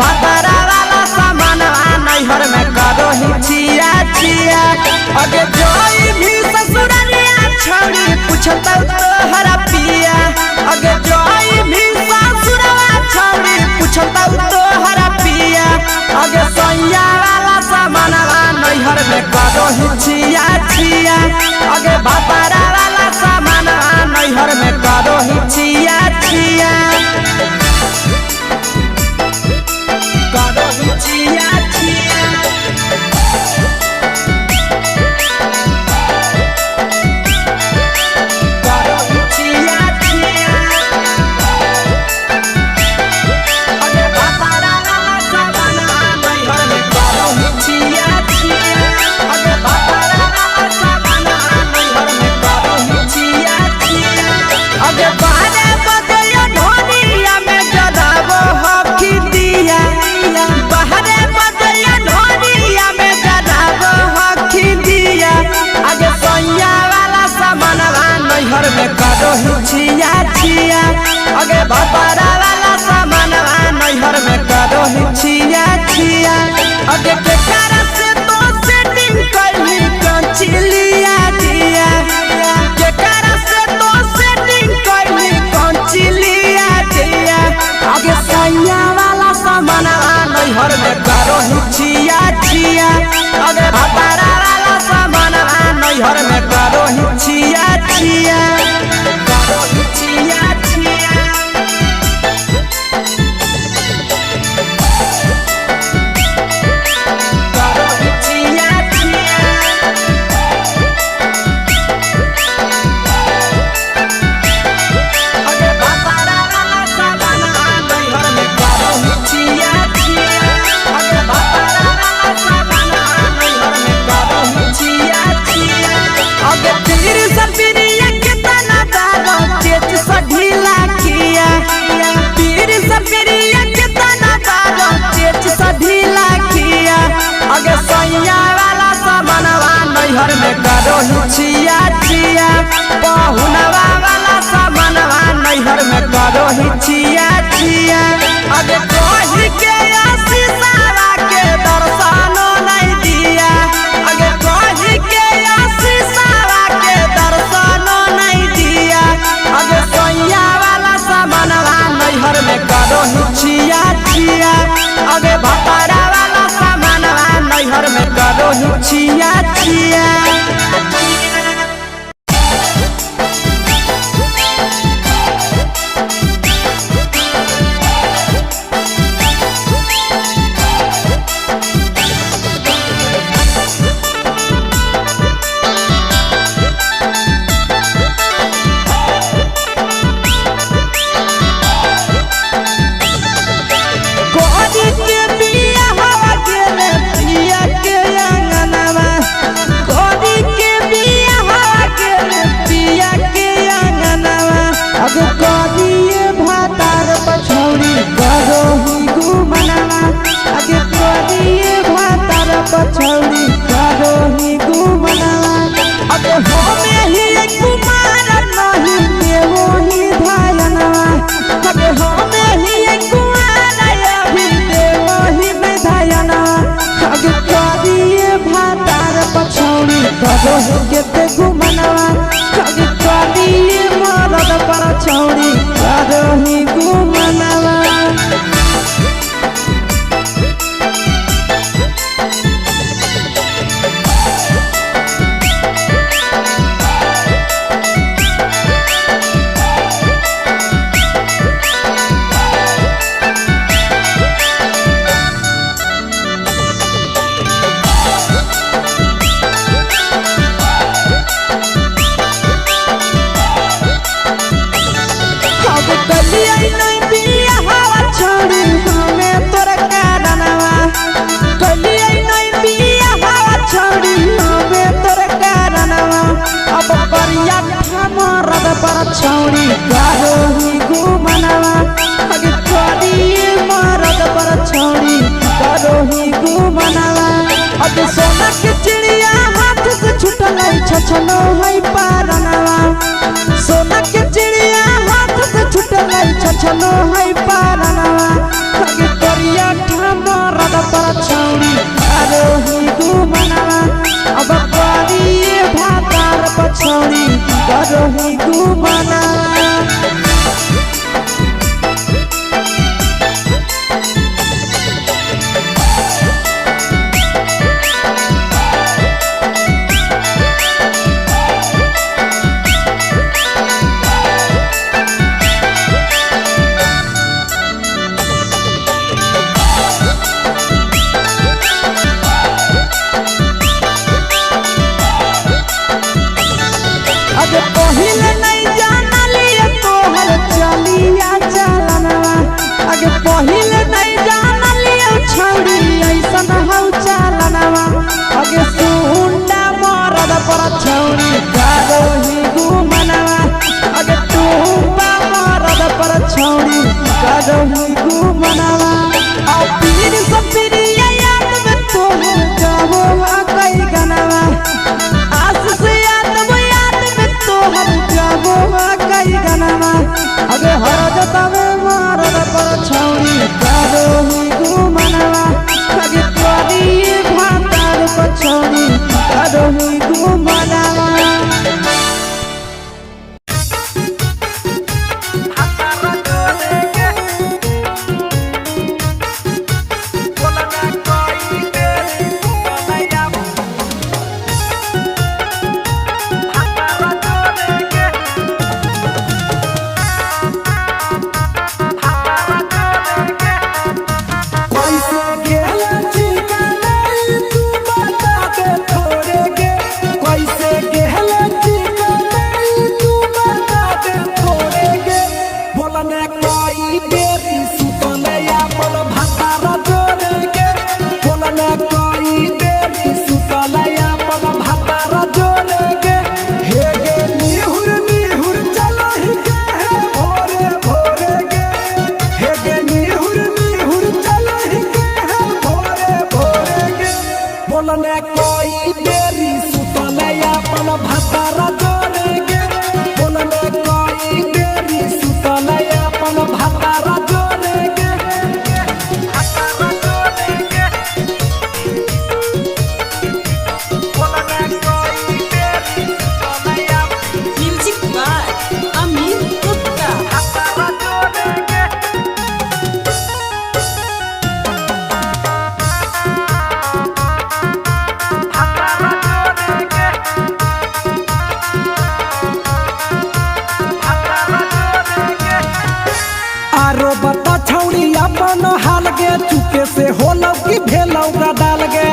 भातारा वाला सामान नैहर में करो ही छिया छिया। अगे जोई भी ससुरालिया छोड़ी पूछता तोहरा पिया। अगे जोई भी ससुरवा छोड़ी पूछता तोहरा पिया। अगे सैया वाला सामान नैहर में करो ही छिया छिया। अगे भातारा वाला सामान नैहर में करो ही छिया छिया। करो ही छिया छिया। करो ही छिया छिया। अगे भातारा वाला सामान नैहर में करो ही छिया छिया। अगे भातारा वाला सामान नैहर में करो ही छिया छिया। अगे बारे बदलिया ढोलिया में जलावो हकी दिया। बाहरे बदलिया ढोलिया में जलावो हकी दिया। अगे सैया वाला सामान नैहर में करो ही छिया छिया। अगे भातारा वाला सामान नैहर में करो ही छिया छिया। अगे केकरा से तो सेटिंग कइली कंचिलिया दिया। केकरा से तो सेटिंग कइली कंचिलिया दिया। अगे सैया वाला सामान नैहर में करो ही छिया छिया। अगे भातारा वाला सामान नैहर में करो ही छिया छिया। करो ही छिया छिया। करो ही छिया छिया। अगे भातारा वाला सामान नैहर में करो ही छिया छिया। अगे भातारा वाला सामान नैहर में करो ही छिया छिया। अगे तीर सपिरिया कितना दारो चेच सढीला किया। तीर सपिरिया कितना दारो चेच सढीला किया। अगे सैया वाला सामान नैहर में करो ही छिया छिया। पहुनवा वाला सामान नैहर में करो ही छिया छिया। अगे कही के आशीषवा के दर्शनो नहीं दिया। अगे कही के आशीषवा के दर्शनो नहीं दिया। अगे सैया वाला सामान नैहर में करो ही छिया छिया। अगे भातारा वाला सामान नैहर में करो ही छिया छिया। कोरी के बिया हवा गेले पिया के अंगनवा। कोरी के बिया हवा गेले पिया के अंगनवा। अगे कोरिए भातार पछौड़ी करो ही गुमनवा। अगे कोरिए भातार पछौड़ी करो ही गुमनवा। अगे होमे ही कुमार नहीं देवो ही धायनवा। अगे होमे ही कुमार अभी देवो ही धायनवा। अगे कोरिए भातार पछौड़ी करो ही केते गुमनवा। अगे कोरिए मरद पछौड़ी करो ही गुमनवा। अब कलिया नहीं बिया हवा छोड़ी हमें तोरा कारणवा। कलिया नहीं बिया हवा छोड़ी हमें तोरा कारणवा। अब करिया मरद पछौड़ी करो ही गुमनवा। अगे कोरिए मरद पछौड़ी करो ही गुमनवा। अगे सोना के चिड़िया हाथ से छूटल छछनो है पारनवा। सोना के चिड़िया हाथ से छूटल छछनो है पारनवा। अगे करिया पर छौरी करोही घुमनवा अगे तू मरद पर छौरी करोही घुमनवा आ पीर सब पीरिया याद में तो गावो कई गनवा आस से याद में तो हम गावो कई गनवा अगे हर जतवे मरद पर छौरी करोही घुमनवा अगे तोरी भातार पर छौरी करोही घुमनवा चुके से होलौ की भेलौ का डाल गे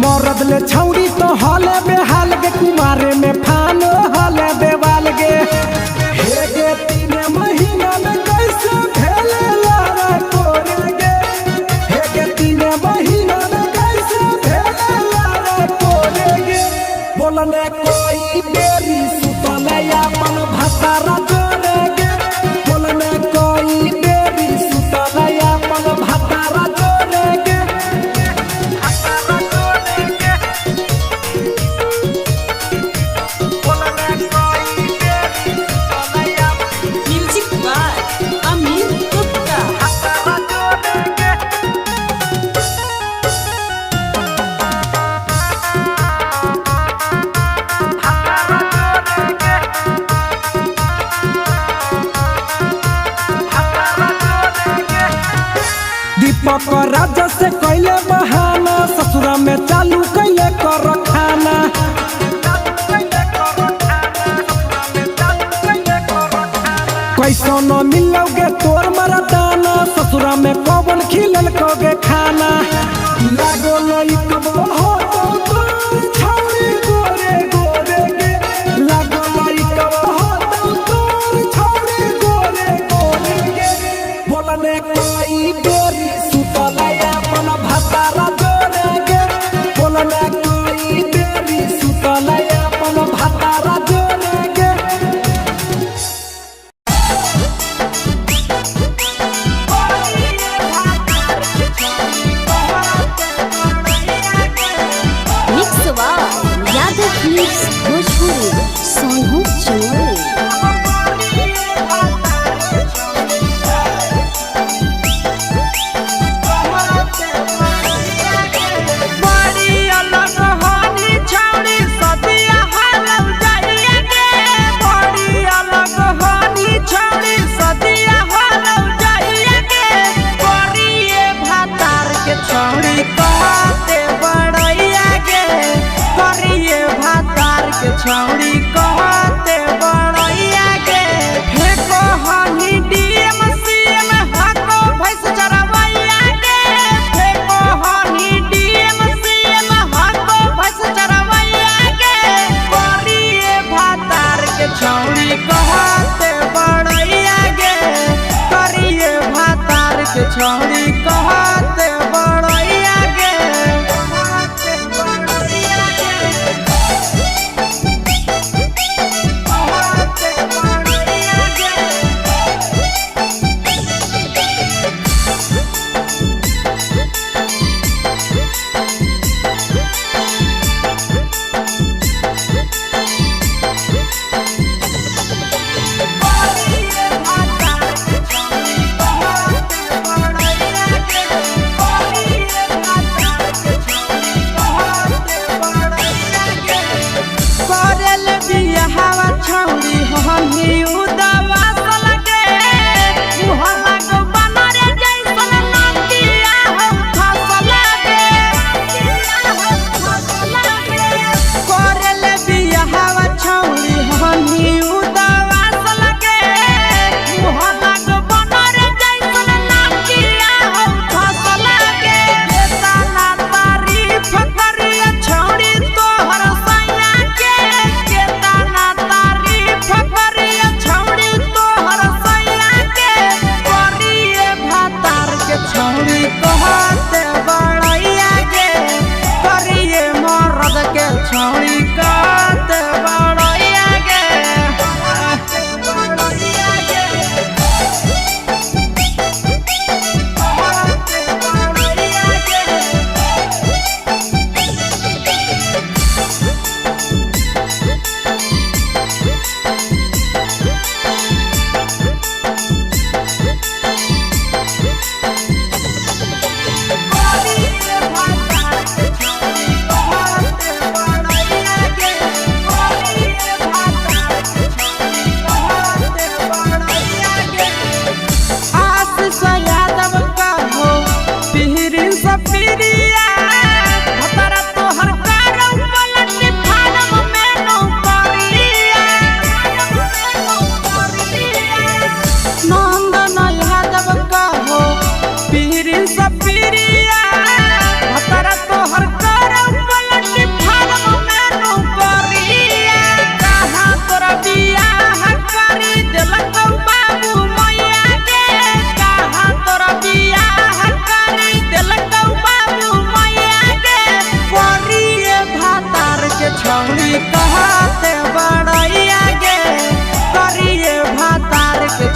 मरद ले छौरी तो हले बेहाल गे कुमारे में फान हले देवाल गे हे गे 3 महीना में कैसे भेले लारा कोरे गे हे गे 3 महीना में कैसे भेले लारा कोरे गे बोलने कोई बेरी सुतले अपन भतारा राजा से कैले बहाना ससुरा में चालू कैले कर खाना कैसो न मिलोगे तोर मरदाना ससुरा में कौन खिलल कोगे खाना लागो लई कब हो तो छौरी गोरे गोरे गे लागो लई कब हो तो छौरी गोरे गोरे गे बोलने कोई बेरी भतारा जोड़े गे बोलने कोई बेरी सुतले अपन भतारा जोड़े गे मिक्सवा यादव फिल्म्स भोजपुरी सोनू चोरी छौड़ी कहते बड़ैया गे हे कहनी डीएम सीएम हको भैंस चरवैया गे हे कहनी डीएम सीएम हको भैंस चरवैया गे करिए भातार के छौड़ी कहते बड़ैया गे करिए भातार के छौड़ी कहते बड़ैया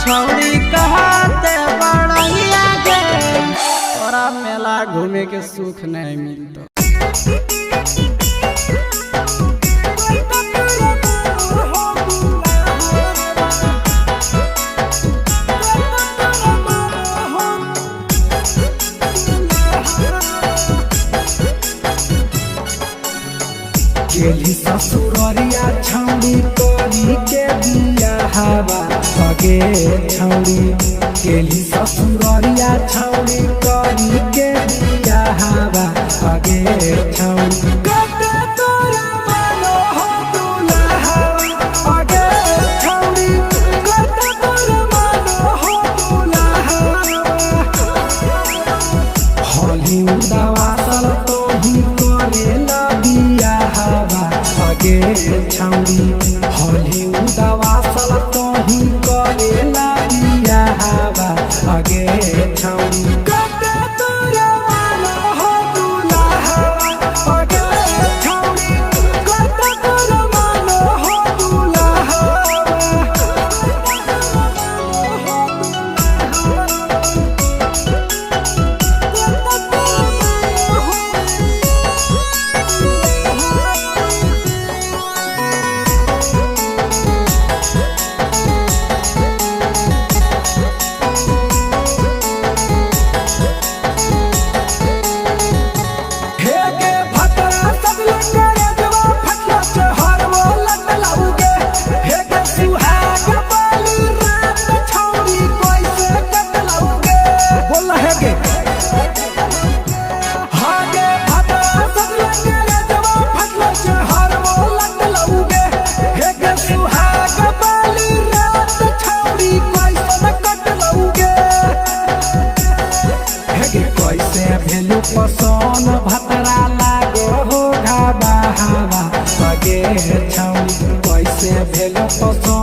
छौड़ी कहते बड़हिया गे तोरा मेला घूमे के सुख नहीं मिलतो। गेली ससुररिया छौड़ी तोरी के बिया हवा सगे छौड़ी गेली ससुररिया छौड़ी तोरी के बिया हवा सगे छौड़ी कते तोरा मानो हो दुल्हा अगे छौड़ी कते तोरा मानो हो दुल्हा होली उदावासल तो ही करेला बिया हवा अगे छौड़ी होली उदावासल तो ही करेला बिया हवा अगे छौड़ी कते तोरा मानो हो दुल्हा अगे छौड़ी कते तोरा मानो हो दुल्हा कैसे भेलू पसन भतरा लागो हो घाबा हवा सगे छौड़ी कैसे भेलू पसन